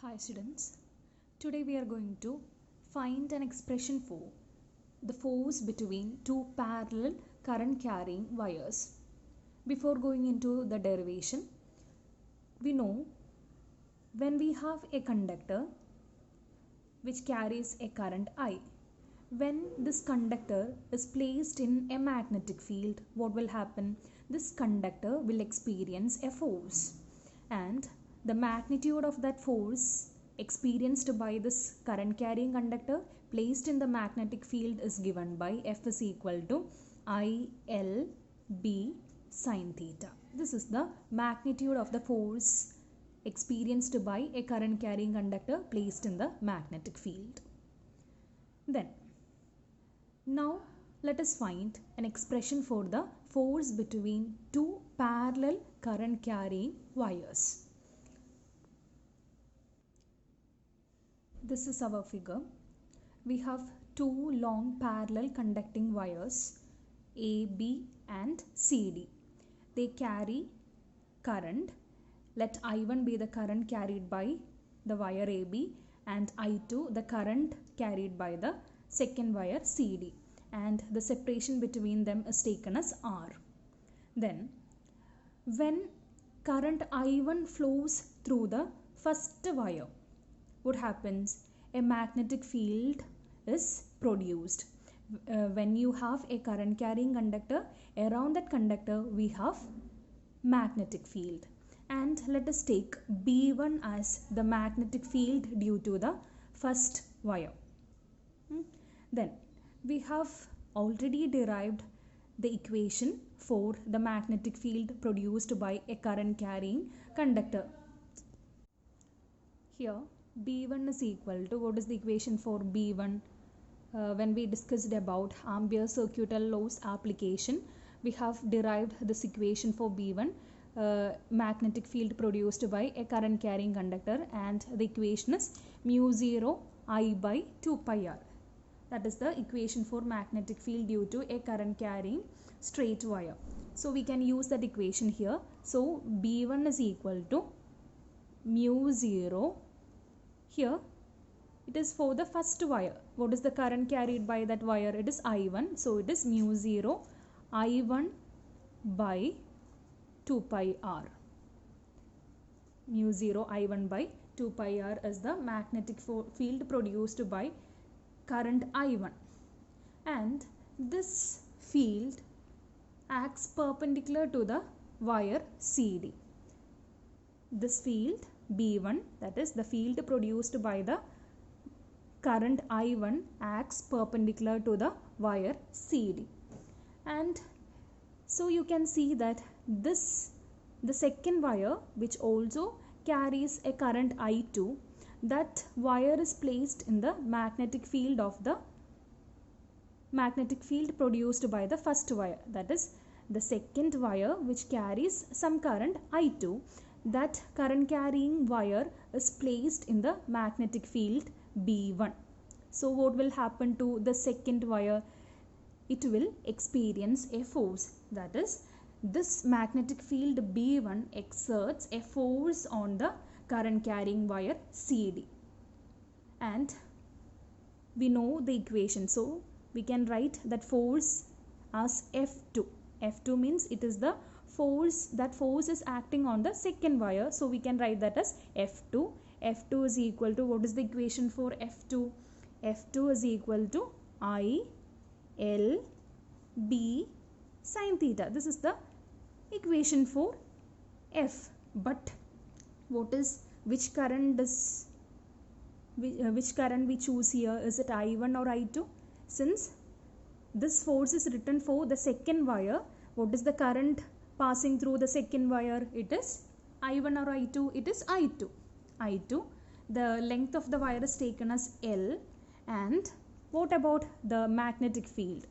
Hi students, today we are going to find an expression for the force between two parallel current carrying wires. Before going into the derivation, we know when we have a conductor which carries a current I, when this conductor is placed in a magnetic field, what will happen? This conductor will experience a force, and the magnitude of that force experienced by this current carrying conductor placed in the magnetic field is given by F is equal to IL B sin theta. This is the magnitude of the force experienced by a current carrying conductor placed in the magnetic field. Then now let us find an expression for the force between two parallel current carrying wires. This is our figure. We have two long parallel conducting wires AB and CD. They carry current. Let I1 be the current carried by the wire AB and I2 the current carried by the second wire CD, and the separation between them is taken as R. Then when current I1 flows through the first wire, what happens? A magnetic field is produced. When you have a current carrying conductor, around that conductor we have magnetic field, and let us take B1 as the magnetic field due to the first wire. Then we have already derived the equation for the magnetic field produced by a current carrying conductor. Here B1 is equal to, what is the equation for B1? When we discussed about Ampere's circuital laws application, we have derived this equation for B1, magnetic field produced by a current carrying conductor, and the equation is mu 0 I by 2 pi r. That is the equation for magnetic field due to a current carrying straight wire. So we can use that equation here. So B1 is equal to mu 0. Here it is for the first wire. What is the current carried by that wire? It is I1. So it is mu 0 I1 by 2 pi r. Mu 0 I1 by 2 pi r is the magnetic field produced by current I1, and this field acts perpendicular to the wire CD. This field B1, that is the field produced by the current I1, acts perpendicular to the wire CD, and so you can see that the second wire, which also carries a current I2, that wire is placed in the magnetic field of the magnetic field produced by the first wire. That is the second wire which carries some current I2. That current carrying wire is placed in the magnetic field B1. So what will happen to the second wire? It will experience a force. That is, this magnetic field B1 exerts a force on the current carrying wire CD, and we know the equation, so we can write that force as F2. F2 means it is the force, that force is acting on the second wire, so we can write that as F2. F2 is equal to, what is the equation for F2? F2 is equal to IL B sin theta. This is the equation for F. But which current we choose here? Is it I1 or I2? Since this force is written for the second wire, what is the current passing through the second wire? It is I1 or I2? It is I2. I2. The length of the wire is taken as L. And what about the magnetic field?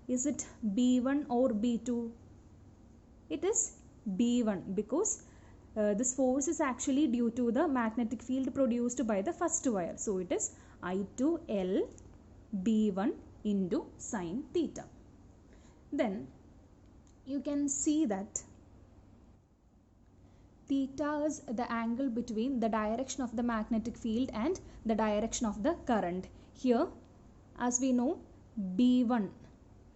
Is it B1 or B2? It is B1, because this force is actually due to the magnetic field produced by the first wire. So it is I2L B1 into sin theta. Then you can see that Theta is the angle between the direction of the magnetic field and the direction of the current. Here, as we know, B1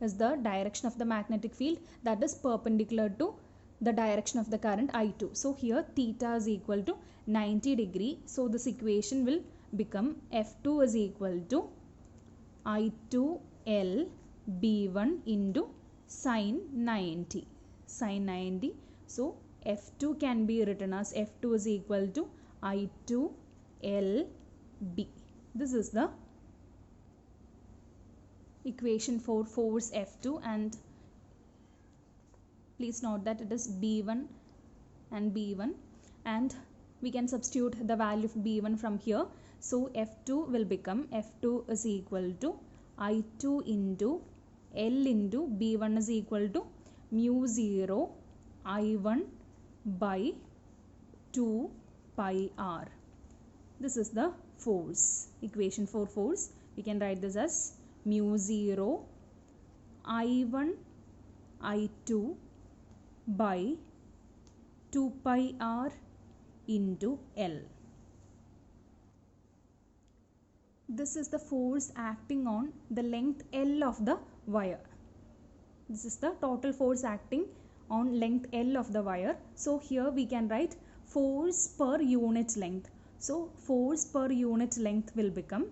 is the direction of the magnetic field that is perpendicular to the direction of the current I2. So here theta is equal to 90 degree. So this equation will become F2 is equal to I2L B1 into sine 90. Sine 90. So F2 can be written as F2 is equal to I2L B. This is the equation for force F2, and please note that it is B1 and B1, and we can substitute the value of B1 from here. So F2 will become F2 is equal to I2 into L into B1 is equal to mu 0 I1 by 2 pi r. This is the force, equation for force. We can write this as mu 0 I1 I2 by 2 pi r into L. This is the force acting on the length L of the wire. This is the total force acting on length L of the wire. So here we can write force per unit length. So force per unit length will become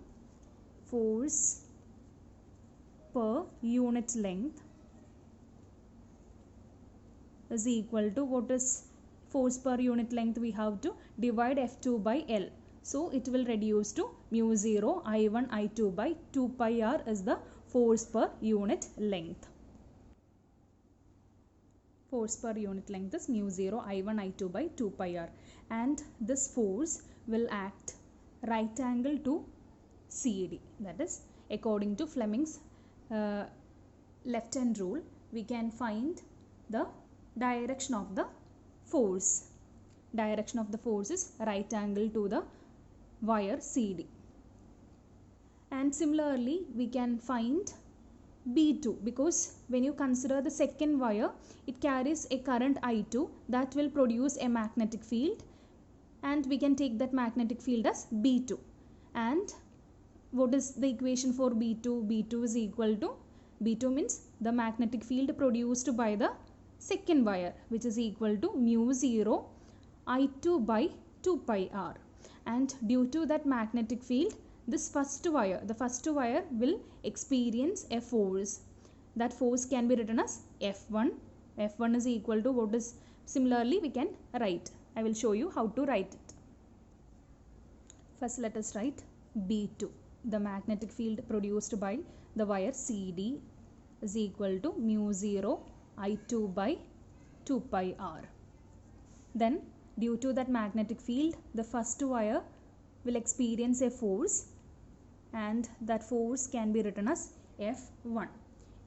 force per unit length is equal to, what is force per unit length? We have to divide F2 by L. So it will reduce to mu 0 I1 I2 by 2 pi r is the force per unit length. Force per unit length is mu 0 I1 I2 by 2 pi r, and this force will act right angle to CD. That is, according to Fleming's left hand rule, we can find the direction of the force. Direction of the force is right angle to the wire CD. And similarly, we can find B2, because when you consider the second wire, it carries a current I2 that will produce a magnetic field, and we can take that magnetic field as B2. And what is the equation for B2? B2 is equal to, B2 means the magnetic field produced by the second wire, which is equal to mu 0 I2 by 2 pi r. And due to that magnetic field, this first wire, the first wire will experience a force. That force can be written as F1. F1 is equal to, what is, similarly we can write. I will show you how to write it. First let us write B2. The magnetic field produced by the wire CD is equal to mu 0 I2 by 2 pi r. Then due to that magnetic field, the first wire will experience a force, and that force can be written as F1.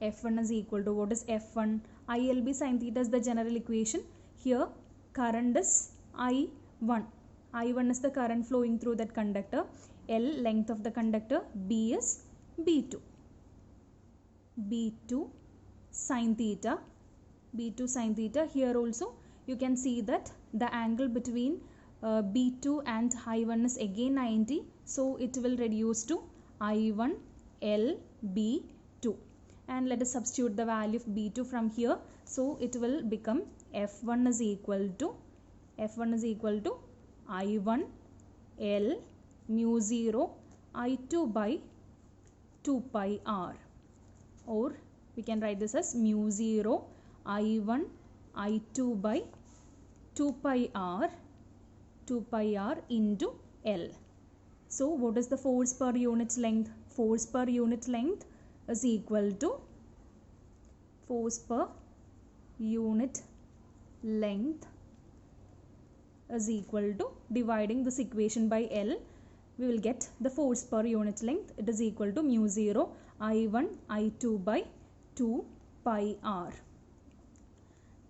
F1 is equal to, what is F1? ILB sin theta is the general equation. Here current is I1. I1 is the current flowing through that conductor. L, length of the conductor. B is B2. B2 sin theta. B2 sin theta. Here also you can see that the angle between B2 and I1 is again 90. So it will reduce to I1 L B2. And let us substitute the value of B2 from here. So it will become F1 is equal to I1 L mu 0 I2 by 2 pi r, or we can write this as mu 0 I1 I2 by 2 pi r into L. So what is the force per unit length? Force per unit length is equal to force per unit length is equal to, dividing this equation by L, we will get the force per unit length. It is equal to mu 0 I1 I2 by 2 pi r.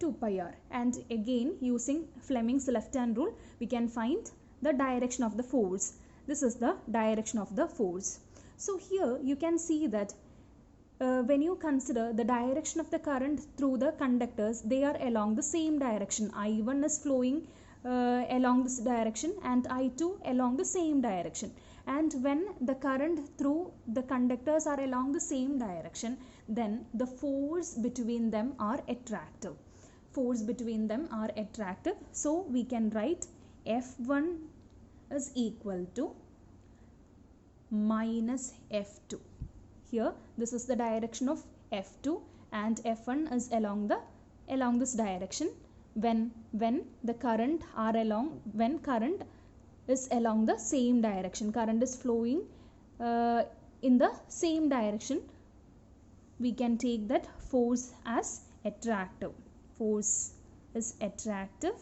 2 pi r. And again, using Fleming's left hand rule, we can find the direction of the force. This is the direction of the force. So here you can see that when you consider the direction of the current through the conductors, they are along the same direction. I1 is flowing along this direction and I2 along the same direction. And when the current through the conductors are along the same direction, then the force between them are attractive. Force between them are attractive. So we can write F1 is equal to minus F2. Here this is the direction of F2 and F1 is along this direction. When the current is along the same direction, current is flowing in the same direction, we can take that force as attractive. Force is attractive.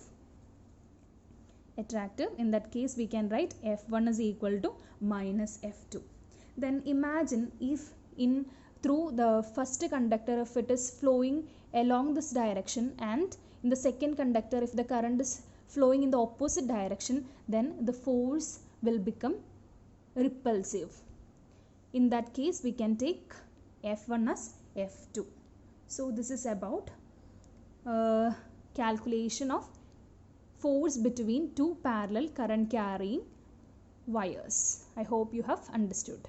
In that case we can write F1 is equal to minus F2. Then imagine if through the first conductor, if it is flowing along this direction, and in the second conductor if the current is flowing in the opposite direction, then the force will become repulsive. In that case we can take F1 as F2. So this is about calculation of force between two parallel current carrying wires. I hope you have understood.